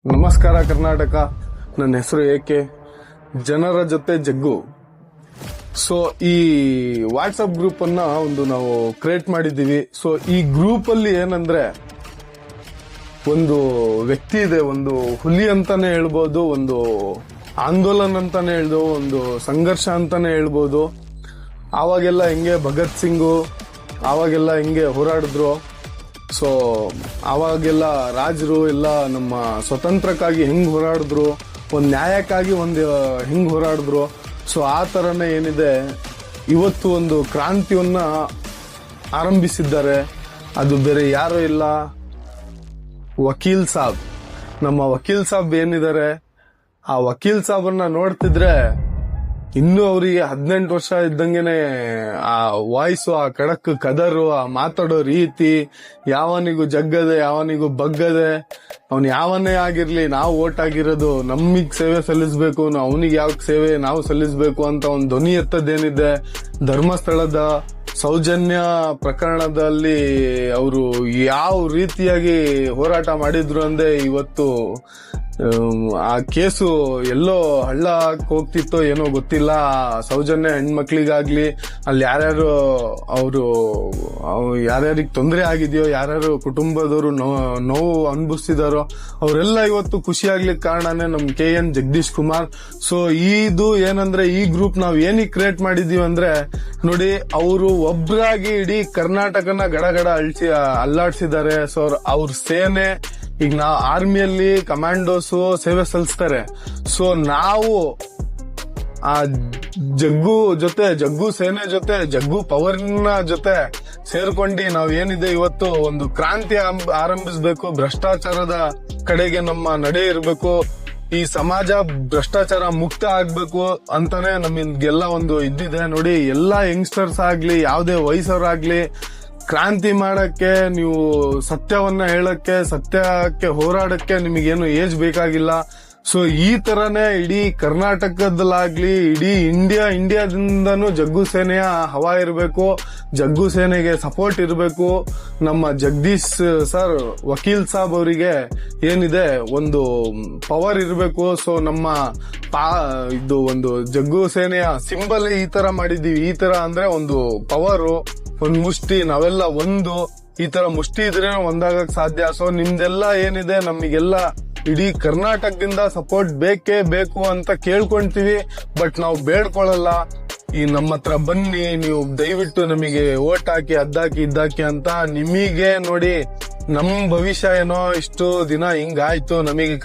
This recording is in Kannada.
ನಮಸ್ಕಾರ ಕರ್ನಾಟಕ. ನನ್ನ ಹೆಸರು ಏಕೆ, ಜನರ ಜೊತೆ ಜಗ್ಗು. ಸೊ ಈ ವಾಟ್ಸಪ್ ಗ್ರೂಪ್ ಅನ್ನ ನಾವು ಕ್ರಿಯೇಟ್ ಮಾಡಿದ್ದೀವಿ. ಸೊ ಈ ಗ್ರೂಪ್ ಅಲ್ಲಿ ಏನಂದ್ರೆ ಒಂದು ವ್ಯಕ್ತಿ ಇದೆ, ಒಂದು ಹುಲಿ ಅಂತಾನೆ ಹೇಳ್ಬೋದು, ಒಂದು ಆಂದೋಲನ ಅಂತಾನೆ ಹೇಳ್ಬೋದು, ಒಂದು ಸಂಘರ್ಷ ಅಂತಾನೆ ಹೇಳ್ಬೋದು. ಆವಾಗೆಲ್ಲ ಹೆಂಗೆ ಭಗತ್ ಸಿಂಗು ಆವಾಗೆಲ್ಲ ಹೆಂಗೆ ಹೋರಾಡಿದ್ರು, ಸೊ ಆವಾಗೆಲ್ಲ ರಾಜರು ಎಲ್ಲ ನಮ್ಮ ಸ್ವತಂತ್ರಕ್ಕಾಗಿ ಹೆಂಗ್ ಹೋರಾಡಿದ್ರು, ಒಂದು ನ್ಯಾಯಕ್ಕಾಗಿ ಹೆಂಗ್ ಹೋರಾಡಿದ್ರು. ಸೊ ಆ ತರನೇ ಏನಿದೆ ಇವತ್ತು ಒಂದು ಕ್ರಾಂತಿಯನ್ನ ಆರಂಭಿಸಿದ್ದಾರೆ. ಅದು ಬೇರೆ ಯಾರು ಇಲ್ಲ, ವಕೀಲ್ ಸಾಬ್. ನಮ್ಮ ವಕೀಲ್ ಸಾಬ್ ಏನಿದ್ದಾರೆ, ಆ ವಕೀಲ್ ಸಾಬನ್ನ ನೋಡ್ತಿದ್ರೆ ಇನ್ನು ಅವರಿಗೆ 18 ವರ್ಷ ಇದ್ದಂಗೆನೆ ಆ ವಾಯ್ಸು, ಆ ಖಡಕ್ ಕದರು, ಆ ಮಾತಾಡೋ ರೀತಿ, ಯಾವನಿಗೂ ಜಗ್ಗದೆ ಯಾವನಿಗೂ ಬಗ್ಗದೆ, ಅವನ್ ಯಾವನ್ನೇ ಆಗಿರ್ಲಿ, ನಾವು ಓಟ್ ಆಗಿರೋದು ನಮಗ್ ಸೇವೆ ಸಲ್ಲಿಸಬೇಕು, ಅವನಿಗೆ ಯಾವ ಸೇವೆ ನಾವು ಸಲ್ಲಿಸಬೇಕು ಅಂತ ಒಂದು ಧ್ವನಿ ಎತ್ತದೇನಿದೆ. ಧರ್ಮಸ್ಥಳದ ಸೌಜನ್ಯ ಪ್ರಕರಣದಲ್ಲಿ ಅವರು ಯಾವ ರೀತಿಯಾಗಿ ಹೋರಾಟ ಮಾಡಿದ್ರು ಅಂದ್ರೆ ಇವತ್ತು ಆ ಕೇಸು ಎಲ್ಲೋ ಹಳ್ಳ ಹೋಗ್ತಿತ್ತೋ ಏನೋ ಗೊತ್ತಿಲ್ಲ. ಸೌಜನ್ಯ ಹೆಣ್ಮಕ್ಳಿಗಾಗ್ಲಿ, ಅಲ್ಲಿ ಯಾರ್ಯಾರು ಯಾರ್ಯಾರಿಗೆ ತೊಂದರೆ ಆಗಿದೆಯೋ, ಯಾರ್ಯಾರು ಕುಟುಂಬದವರು ನೋವು ಅನುಭವಿಸಿದಾರೋ ಅವರೆಲ್ಲ ಇವತ್ತು ಖುಷಿಯಾಗ್ಲಿಕ್ಕೆ ಕಾರಣನೇ ನಮ್ KN ಜಗದೀಶ್ ಕುಮಾರ್. ಸೊ ಇದು ಏನಂದ್ರೆ ಈ ಗ್ರೂಪ್ ನಾವ್ ಏನಕ್ಕೆ ಕ್ರಿಯೇಟ್ ಮಾಡಿದೀವಿ ಅಂದ್ರೆ, ನೋಡಿ ಅವರು ಒಬ್ರಾಗಿ ಇಡೀ ಕರ್ನಾಟಕನ ಗಡಗಡ ಅಲ್ಲಾಡ್ಸಿದ್ದಾರೆ. ಸೊ ಅವ್ರ ಸೇನೆ, ಈಗ ನಾವು ಆರ್ಮಿಯಲ್ಲಿ ಕಮಾಂಡೋಸ್ ಸೇವೆ ಸಲ್ಲಿಸ್ತಾರೆ. ಸೊ ನಾವು ಆ ಜಗ್ಗು ಸೇನೆ ಜೊತೆ, ಜಗ್ಗು ಪವರ್ನ ಜೊತೆ ಸೇರ್ಕೊಂಡು ನಾವ್ ಏನಿದೆ ಇವತ್ತು ಒಂದು ಕ್ರಾಂತಿ ಆರಂಭಿಸಬೇಕು. ಭ್ರಷ್ಟಾಚಾರದ ಕಡೆಗೆ ನಮ್ಮ ನಡೆ ಇರಬೇಕು, ಈ ಸಮಾಜ ಭ್ರಷ್ಟಾಚಾರ ಮುಕ್ತ ಆಗ್ಬೇಕು ಅಂತಾನೆ ನಮಗೆಲ್ಲ ಒಂದು ಇದ್ದಿದೆ. ನೋಡಿ, ಎಲ್ಲಾ ಯಂಗ್ಸ್ಟರ್ಸ್ ಆಗ್ಲಿ, ಯಾವುದೇ ವಯಸ್ಸವರಾಗ್ಲಿ, ಕ್ರಾಂತಿ ಮಾಡಕ್ಕೆ, ನೀವು ಸತ್ಯವನ್ನ ಹೇಳಕ್ಕೆ, ಸತ್ಯಕ್ಕೆ ಹೋರಾಡಕ್ಕೆ ನಿಮಗೇನು ಏಜ್ ಬೇಕಾಗಿಲ್ಲ. ಸೊ ಈ ತರನೇ ಇಡೀ ಕರ್ನಾಟಕದಲ್ಲಾಗ್ಲಿ, ಇಡೀ ಇಂಡಿಯಾದಿಂದನೂ ಜಗ್ಗು ಸೇನೆಯ ಹವಾ ಇರಬೇಕು, ಜಗ್ಗು ಸೇನೆಗೆ ಸಪೋರ್ಟ್ ಇರಬೇಕು. ನಮ್ಮ ಜಗದೀಶ್ ಸರ್, ವಕೀಲ್ ಸಾಬ್ ಅವರಿಗೆ ಏನಿದೆ ಒಂದು ಪವರ್ ಇರಬೇಕು. ಸೊ ನಮ್ಮ ಇದು ಒಂದು ಜಗ್ಗು ಸೇನೆಯ ಸಿಂಬಲ್ ಈ ತರ ಮಾಡಿದೀವಿ. ಈ ತರ ಅಂದ್ರೆ ಒಂದು ಪವರು, ಒಂದ್ ಮುಷ್ಟಿ, ನಾವೆಲ್ಲ ಒಂದು, ಈ ತರ ಮುಷ್ಟಿ ಇದ್ರೆ ಒಂದಾಗಕ್ ಸಾಧ್ಯ. ಸೊ ನಿಮ್ದೆಲ್ಲ ಏನಿದೆ, ನಮಗೆಲ್ಲ ಇಡೀ ಕರ್ನಾಟಕದಿಂದ ಸಪೋರ್ಟ್ ಬೇಕೇ ಬೇಕು ಅಂತ ಕೇಳ್ಕೊಂತೀವಿ. ಬಟ್ ನಾವು ಬೇಡ್ಕೊಳ್ಳಲ್ಲ. ಈ ನಮ್ಮ ಹತ್ರ ಬನ್ನಿ, ನೀವು ದಯವಿಟ್ಟು ನಮಗೆ ಓಟ್ ಹಾಕಿ, ಅದ್ದಾಕಿ ಇದ್ದಾಕಿ ಅಂತ. ನಿಮಗೆ ನೋಡಿ, ನಮ್ ಭವಿಷ್ಯ ಏನೋ ಇಷ್ಟು ದಿನ ಹಿಂಗಾಯ್ತು, ನಮಗೆ